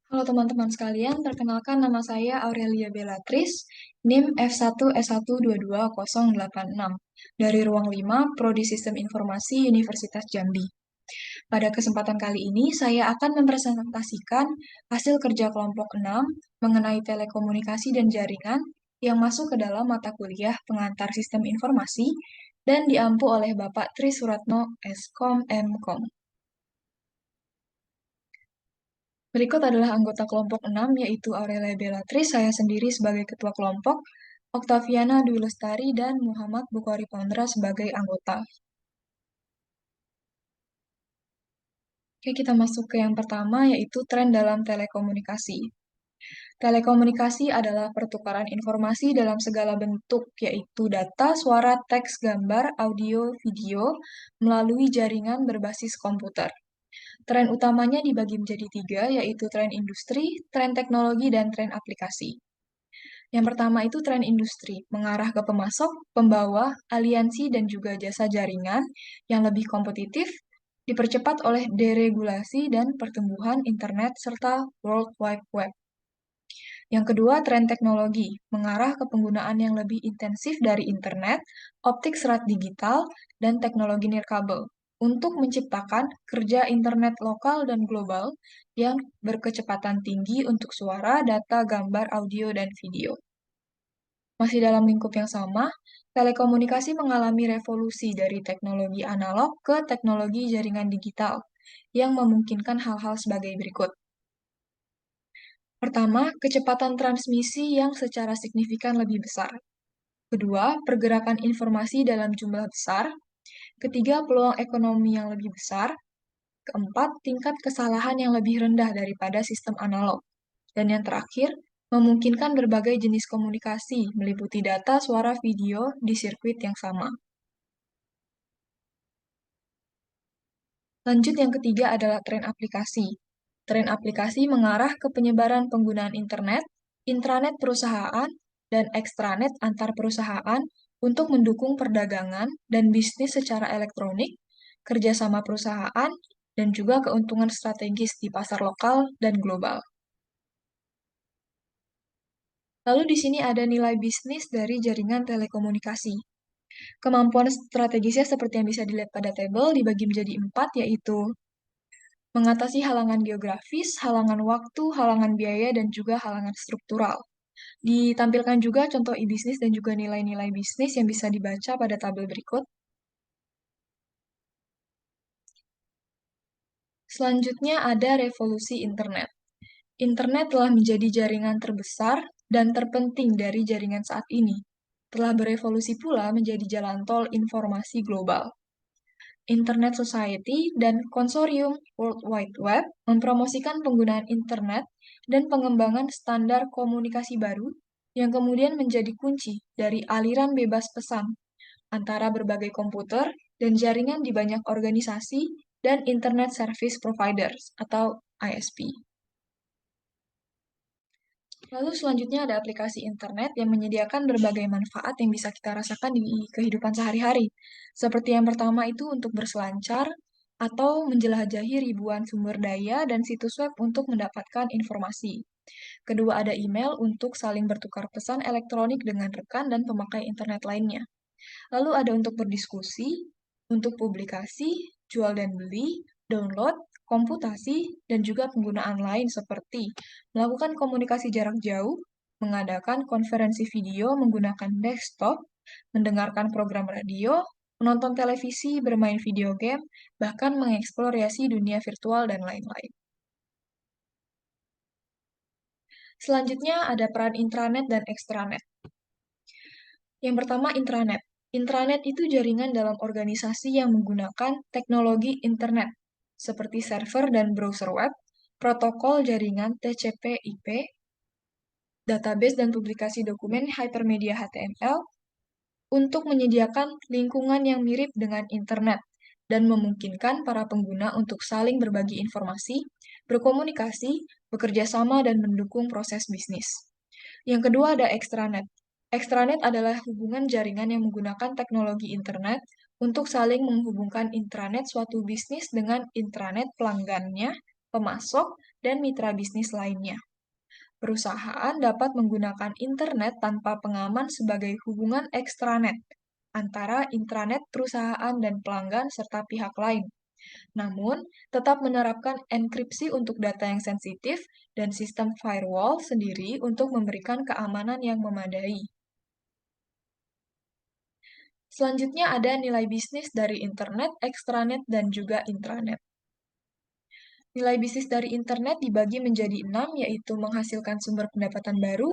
Halo teman-teman sekalian, perkenalkan nama saya Aurelia Bellatrix, NIM F1S122086 dari Ruang 5, Prodi Sistem Informasi Universitas Jambi. Pada kesempatan kali ini, saya akan mempresentasikan hasil kerja kelompok 6 mengenai telekomunikasi dan jaringan yang masuk ke dalam mata kuliah pengantar sistem informasi dan diampu oleh Bapak Tri Suratno, Skom, Mkom. Berikut adalah anggota kelompok 6, yaitu Aurelia Bellatrix, saya sendiri sebagai ketua kelompok, Oktaviana Dwi Lestari, dan Muhammad Bukhari Pondra sebagai anggota. Oke, kita masuk ke yang pertama, yaitu tren dalam telekomunikasi. Telekomunikasi adalah pertukaran informasi dalam segala bentuk, yaitu data, suara, teks, gambar, audio, video, melalui jaringan berbasis komputer. Tren utamanya dibagi menjadi tiga, yaitu tren industri, tren teknologi, dan tren aplikasi. Yang pertama itu tren industri, mengarah ke pemasok, pembawa, aliansi, dan juga jasa jaringan yang lebih kompetitif, dipercepat oleh deregulasi dan pertumbuhan internet serta World Wide Web. Yang kedua, tren teknologi, mengarah ke penggunaan yang lebih intensif dari internet, optik serat digital, dan teknologi nirkabel untuk menciptakan kerja internet lokal dan global yang berkecepatan tinggi untuk suara, data, gambar, audio, dan video. Masih dalam lingkup yang sama, telekomunikasi mengalami revolusi dari teknologi analog ke teknologi jaringan digital yang memungkinkan hal-hal sebagai berikut. Pertama, kecepatan transmisi yang secara signifikan lebih besar. Kedua, pergerakan informasi dalam jumlah besar. Ketiga, peluang ekonomi yang lebih besar. Keempat, tingkat kesalahan yang lebih rendah daripada sistem analog. Dan yang terakhir, memungkinkan berbagai jenis komunikasi, meliputi data, suara, video, di sirkuit yang sama. Lanjut yang ketiga adalah tren aplikasi. Tren aplikasi mengarah ke penyebaran penggunaan internet, intranet perusahaan, dan ekstranet antar perusahaan untuk mendukung perdagangan dan bisnis secara elektronik, kerjasama perusahaan, dan juga keuntungan strategis di pasar lokal dan global. Lalu di sini ada nilai bisnis dari jaringan telekomunikasi. Kemampuan strategisnya seperti yang bisa dilihat pada tabel dibagi menjadi 4, yaitu mengatasi halangan geografis, halangan waktu, halangan biaya, dan juga halangan struktural. Ditampilkan juga contoh e-bisnis dan juga nilai-nilai bisnis yang bisa dibaca pada tabel berikut. Selanjutnya ada revolusi internet. Internet telah menjadi jaringan terbesar dan terpenting dari jaringan saat ini. Telah berevolusi pula menjadi jalan tol informasi global. Internet Society dan Konsorium World Wide Web mempromosikan penggunaan internet dan pengembangan standar komunikasi baru yang kemudian menjadi kunci dari aliran bebas pesan antara berbagai komputer dan jaringan di banyak organisasi dan Internet Service Providers atau ISP. Lalu selanjutnya ada aplikasi internet yang menyediakan berbagai manfaat yang bisa kita rasakan di kehidupan sehari-hari. Seperti yang pertama itu untuk berselancar atau menjelajahi ribuan sumber daya dan situs web untuk mendapatkan informasi. Kedua ada email untuk saling bertukar pesan elektronik dengan rekan dan pemakai internet lainnya. Lalu ada untuk berdiskusi, untuk publikasi, jual dan beli, download, komputasi, dan juga penggunaan lain seperti melakukan komunikasi jarak jauh, mengadakan konferensi video menggunakan desktop, mendengarkan program radio, menonton televisi, bermain video game, bahkan mengeksplorasi dunia virtual dan lain-lain. Selanjutnya ada peran intranet dan ekstranet. Yang pertama, intranet. Intranet itu jaringan dalam organisasi yang menggunakan teknologi internet, seperti server dan browser web, protokol jaringan TCP/IP, database dan publikasi dokumen hypermedia HTML, untuk menyediakan lingkungan yang mirip dengan internet dan memungkinkan para pengguna untuk saling berbagi informasi, berkomunikasi, bekerja sama, dan mendukung proses bisnis. Yang kedua ada extranet. Extranet adalah hubungan jaringan yang menggunakan teknologi internet untuk saling menghubungkan intranet suatu bisnis dengan intranet pelanggannya, pemasok, dan mitra bisnis lainnya. Perusahaan dapat menggunakan internet tanpa pengaman sebagai hubungan ekstranet antara intranet perusahaan dan pelanggan serta pihak lain. Namun, tetap menerapkan enkripsi untuk data yang sensitif dan sistem firewall sendiri untuk memberikan keamanan yang memadai. Selanjutnya ada nilai bisnis dari internet, ekstranet, dan juga intranet. Nilai bisnis dari internet dibagi menjadi 6, yaitu menghasilkan sumber pendapatan baru,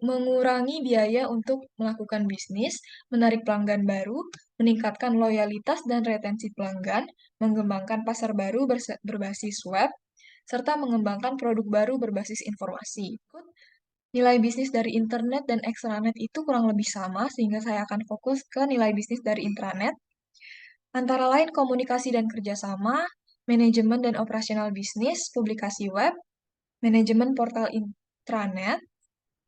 mengurangi biaya untuk melakukan bisnis, menarik pelanggan baru, meningkatkan loyalitas dan retensi pelanggan, mengembangkan pasar baru berbasis web, serta mengembangkan produk baru berbasis informasi. Nilai bisnis dari internet dan ekstranet itu kurang lebih sama, sehingga saya akan fokus ke nilai bisnis dari intranet. Antara lain komunikasi dan kerjasama, manajemen dan operasional bisnis, publikasi web, manajemen portal intranet,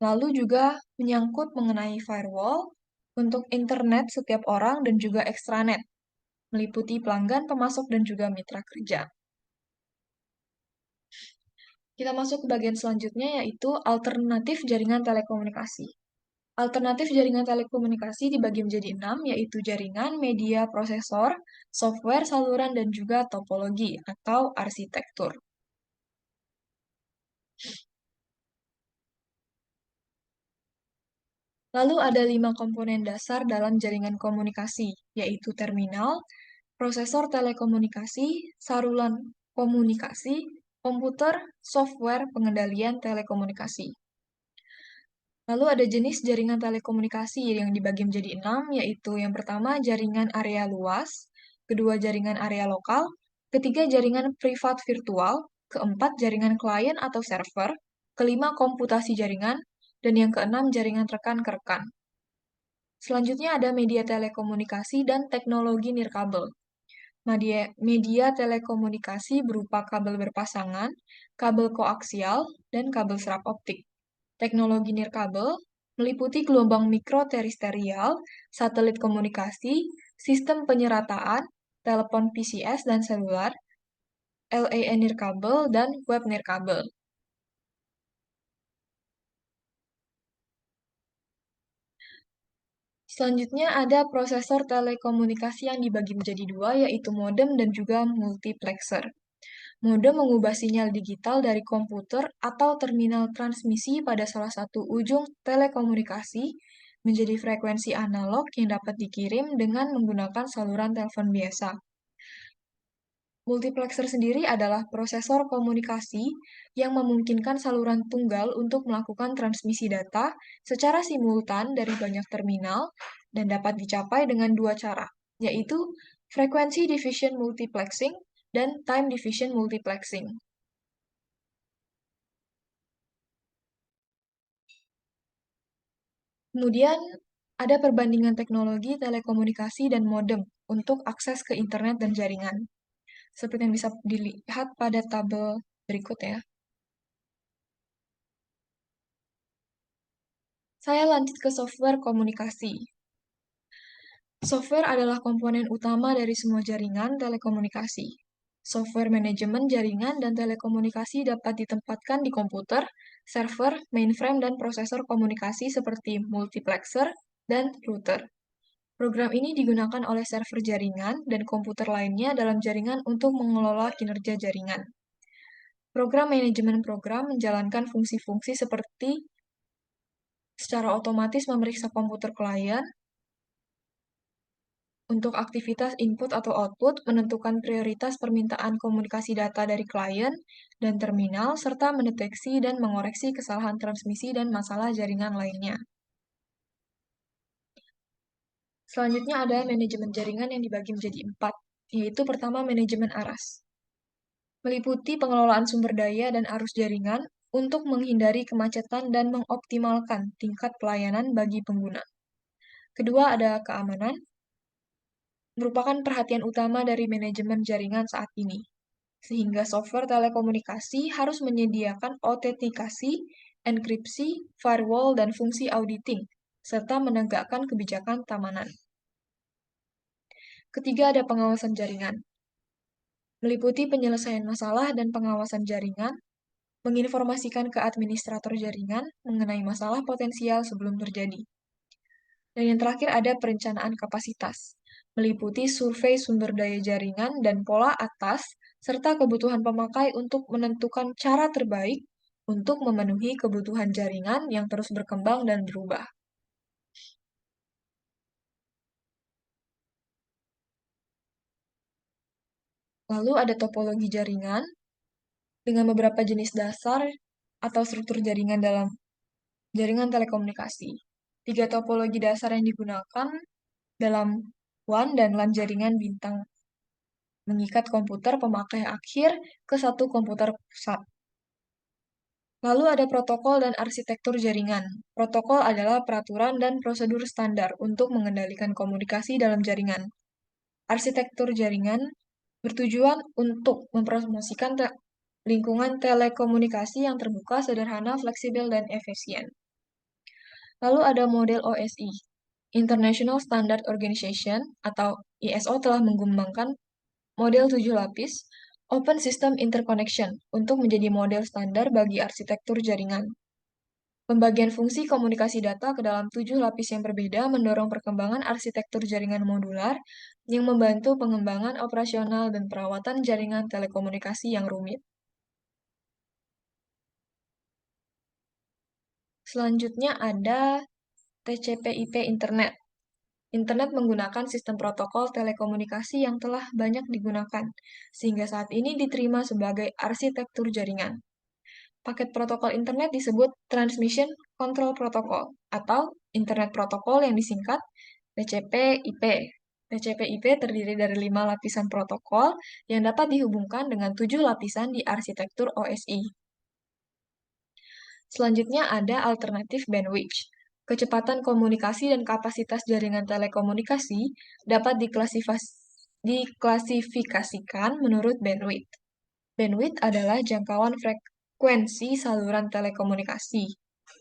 lalu juga menyangkut mengenai firewall untuk internet setiap orang dan juga ekstranet, meliputi pelanggan, pemasok, dan juga mitra kerja. Kita masuk ke bagian selanjutnya, yaitu alternatif jaringan telekomunikasi. Alternatif jaringan telekomunikasi dibagi menjadi 6, yaitu jaringan, media, prosesor, software, saluran, dan juga topologi atau arsitektur. Lalu ada 5 komponen dasar dalam jaringan komunikasi, yaitu terminal, prosesor telekomunikasi, saluran komunikasi, komputer, software pengendalian telekomunikasi. Lalu ada jenis jaringan telekomunikasi yang dibagi menjadi 6, yaitu yang pertama jaringan area luas, kedua jaringan area lokal, ketiga jaringan privat virtual, keempat jaringan klien atau server, kelima komputasi jaringan, dan yang keenam jaringan rekan ke rekan. Selanjutnya ada media telekomunikasi dan teknologi nirkabel. Media telekomunikasi berupa kabel berpasangan, kabel koaksial, dan kabel serap optik. Teknologi nirkabel meliputi gelombang mikroterestrial, satelit komunikasi, sistem penyerataan, telepon PCS dan seluler, LAN nirkabel, dan web nirkabel. Selanjutnya ada prosesor telekomunikasi yang dibagi menjadi dua, yaitu modem dan juga multiplexer. Modem mengubah sinyal digital dari komputer atau terminal transmisi pada salah satu ujung telekomunikasi menjadi frekuensi analog yang dapat dikirim dengan menggunakan saluran telepon biasa. Multiplexer sendiri adalah prosesor komunikasi yang memungkinkan saluran tunggal untuk melakukan transmisi data secara simultan dari banyak terminal dan dapat dicapai dengan dua cara, yaitu frekuensi division multiplexing dan time division multiplexing. Kemudian ada perbandingan teknologi telekomunikasi dan modem untuk akses ke internet dan jaringan. Seperti yang bisa dilihat pada tabel berikut ya. Saya lanjut ke software komunikasi. Software adalah komponen utama dari semua jaringan telekomunikasi. Software manajemen jaringan dan telekomunikasi dapat ditempatkan di komputer, server, mainframe, dan prosesor komunikasi seperti multiplexer dan router. Program ini digunakan oleh server jaringan dan komputer lainnya dalam jaringan untuk mengelola kinerja jaringan. Program manajemen program menjalankan fungsi-fungsi seperti secara otomatis memeriksa komputer klien, untuk aktivitas input atau output, menentukan prioritas permintaan komunikasi data dari klien dan terminal, serta mendeteksi dan mengoreksi kesalahan transmisi dan masalah jaringan lainnya. Selanjutnya ada manajemen jaringan yang dibagi menjadi 4, yaitu pertama manajemen aras. Meliputi pengelolaan sumber daya dan arus jaringan untuk menghindari kemacetan dan mengoptimalkan tingkat pelayanan bagi pengguna. Kedua ada keamanan, merupakan perhatian utama dari manajemen jaringan saat ini, sehingga software telekomunikasi harus menyediakan autentikasi, enkripsi, firewall, dan fungsi auditing, serta menegakkan kebijakan keamanan. Ketiga ada pengawasan jaringan, meliputi penyelesaian masalah dan pengawasan jaringan menginformasikan ke administrator jaringan mengenai masalah potensial sebelum terjadi. Dan yang terakhir ada perencanaan kapasitas, meliputi survei sumber daya jaringan dan pola atas, serta kebutuhan pemakai untuk menentukan cara terbaik untuk memenuhi kebutuhan jaringan yang terus berkembang dan berubah. Lalu ada topologi jaringan dengan beberapa jenis dasar atau struktur jaringan dalam jaringan telekomunikasi. Tiga topologi dasar yang digunakan dalam WAN dan LAN jaringan bintang mengikat komputer pemakai akhir ke satu komputer pusat. Lalu ada protokol dan arsitektur jaringan. Protokol adalah peraturan dan prosedur standar untuk mengendalikan komunikasi dalam jaringan. Arsitektur jaringan bertujuan untuk mempromosikan lingkungan telekomunikasi yang terbuka, sederhana, fleksibel, dan efisien. Lalu ada model OSI. International Standard Organization atau ISO telah mengembangkan model 7 lapis Open System Interconnection untuk menjadi model standar bagi arsitektur jaringan. Pembagian fungsi komunikasi data ke dalam 7 lapis yang berbeda mendorong perkembangan arsitektur jaringan modular yang membantu pengembangan operasional dan perawatan jaringan telekomunikasi yang rumit. Selanjutnya ada TCP/IP Internet. Internet menggunakan sistem protokol telekomunikasi yang telah banyak digunakan, sehingga saat ini diterima sebagai arsitektur jaringan. Paket protokol internet disebut Transmission Control Protocol atau Internet Protocol yang disingkat TCP/IP. TCP/IP terdiri dari 5 lapisan protokol yang dapat dihubungkan dengan 7 lapisan di arsitektur OSI. Selanjutnya ada alternatif bandwidth. Kecepatan komunikasi dan kapasitas jaringan telekomunikasi dapat diklasifikasikan menurut bandwidth. Bandwidth adalah jangkauan frekuensi saluran telekomunikasi.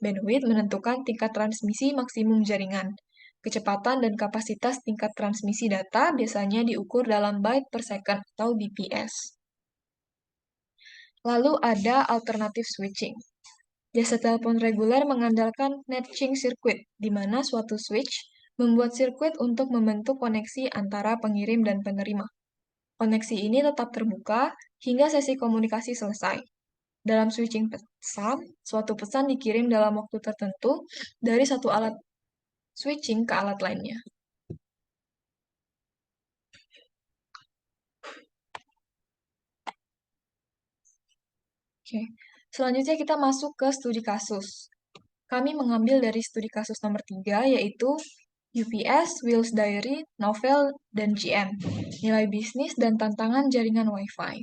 Bandwidth menentukan tingkat transmisi maksimum jaringan. Kecepatan dan kapasitas tingkat transmisi data biasanya diukur dalam byte per second atau bps. Lalu ada alternatif switching. Jasa telepon reguler mengandalkan netching circuit, di mana suatu switch membuat sirkuit untuk membentuk koneksi antara pengirim dan penerima. Koneksi ini tetap terbuka hingga sesi komunikasi selesai. Dalam switching pesan, suatu pesan dikirim dalam waktu tertentu dari satu alat switching ke alat lainnya. Oke. Selanjutnya kita masuk ke studi kasus. Kami mengambil dari studi kasus nomor 3, yaitu UPS, Will's Diary, Novel, dan GM. Nilai bisnis dan tantangan jaringan Wi-Fi.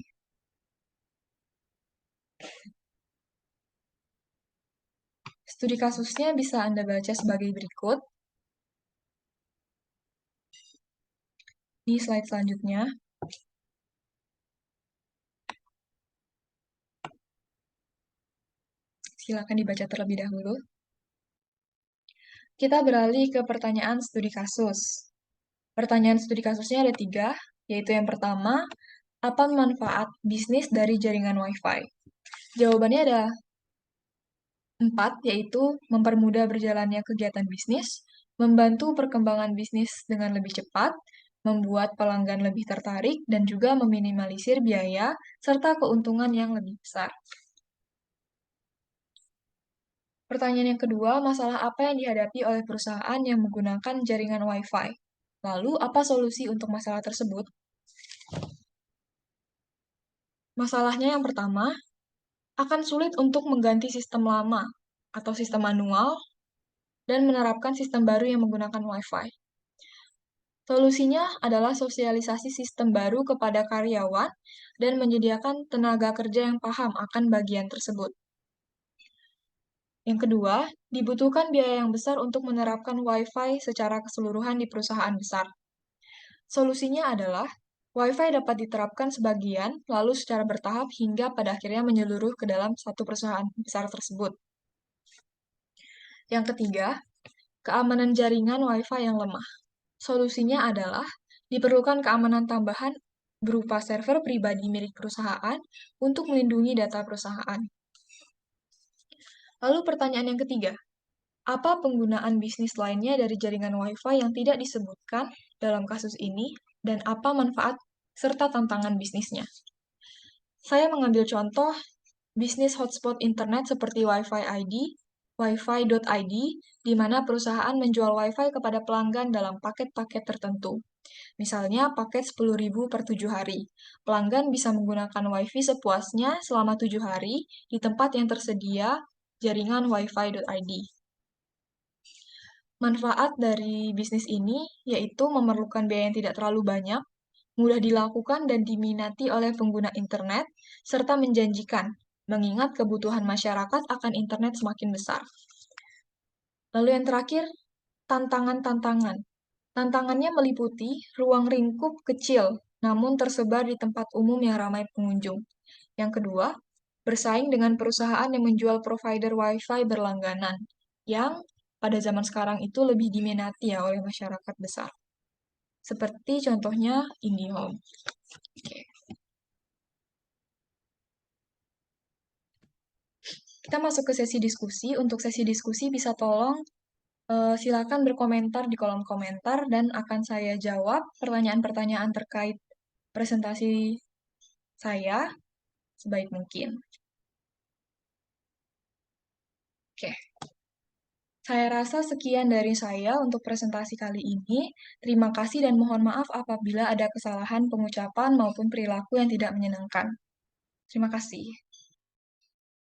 Studi kasusnya bisa Anda baca sebagai berikut. Di slide selanjutnya. Silakan dibaca terlebih dahulu. Kita beralih ke pertanyaan studi kasus. Pertanyaan studi kasusnya ada 3, yaitu yang pertama, apa manfaat bisnis dari jaringan Wi-Fi? Jawabannya ada 4, yaitu mempermudah berjalannya kegiatan bisnis, membantu perkembangan bisnis dengan lebih cepat, membuat pelanggan lebih tertarik, dan juga meminimalisir biaya, serta keuntungan yang lebih besar. Pertanyaan yang kedua, masalah apa yang dihadapi oleh perusahaan yang menggunakan jaringan Wi-Fi? Lalu, apa solusi untuk masalah tersebut? Masalahnya yang pertama, akan sulit untuk mengganti sistem lama atau sistem manual dan menerapkan sistem baru yang menggunakan Wi-Fi. Solusinya adalah sosialisasi sistem baru kepada karyawan dan menyediakan tenaga kerja yang paham akan bagian tersebut. Yang kedua, dibutuhkan biaya yang besar untuk menerapkan Wi-Fi secara keseluruhan di perusahaan besar. Solusinya adalah Wi-Fi dapat diterapkan sebagian, lalu secara bertahap hingga pada akhirnya menyeluruh ke dalam satu perusahaan besar tersebut. Yang ketiga, keamanan jaringan Wi-Fi yang lemah. Solusinya adalah diperlukan keamanan tambahan berupa server pribadi milik perusahaan untuk melindungi data perusahaan. Lalu pertanyaan yang ketiga, apa penggunaan bisnis lainnya dari jaringan Wi-Fi yang tidak disebutkan dalam kasus ini, dan apa manfaat serta tantangan bisnisnya? Saya mengambil contoh bisnis hotspot internet seperti Wi-Fi ID, wifi.id, di mana perusahaan menjual Wi-Fi kepada pelanggan dalam paket-paket tertentu. Misalnya paket 10.000 per 7 hari. Pelanggan bisa menggunakan Wi-Fi sepuasnya selama 7 hari di tempat yang tersedia jaringan wifi.id. Manfaat dari bisnis ini yaitu memerlukan biaya yang tidak terlalu banyak, mudah dilakukan dan diminati oleh pengguna internet, serta menjanjikan, mengingat kebutuhan masyarakat akan internet semakin besar. Lalu yang terakhir, tantangan-tantangan. Tantangannya meliputi ruang lingkup kecil, namun tersebar di tempat umum yang ramai pengunjung. Yang kedua, bersaing dengan perusahaan yang menjual provider Wi-Fi berlangganan, yang pada zaman sekarang itu lebih diminati ya oleh masyarakat besar. Seperti contohnya IndiHome. Oke. Kita masuk ke sesi diskusi. Untuk sesi diskusi bisa tolong silakan berkomentar di kolom komentar dan akan saya jawab pertanyaan-pertanyaan terkait presentasi saya sebaik mungkin. Oke, saya rasa sekian dari saya untuk presentasi kali ini. Terima kasih dan mohon maaf apabila ada kesalahan pengucapan maupun perilaku yang tidak menyenangkan. Terima kasih.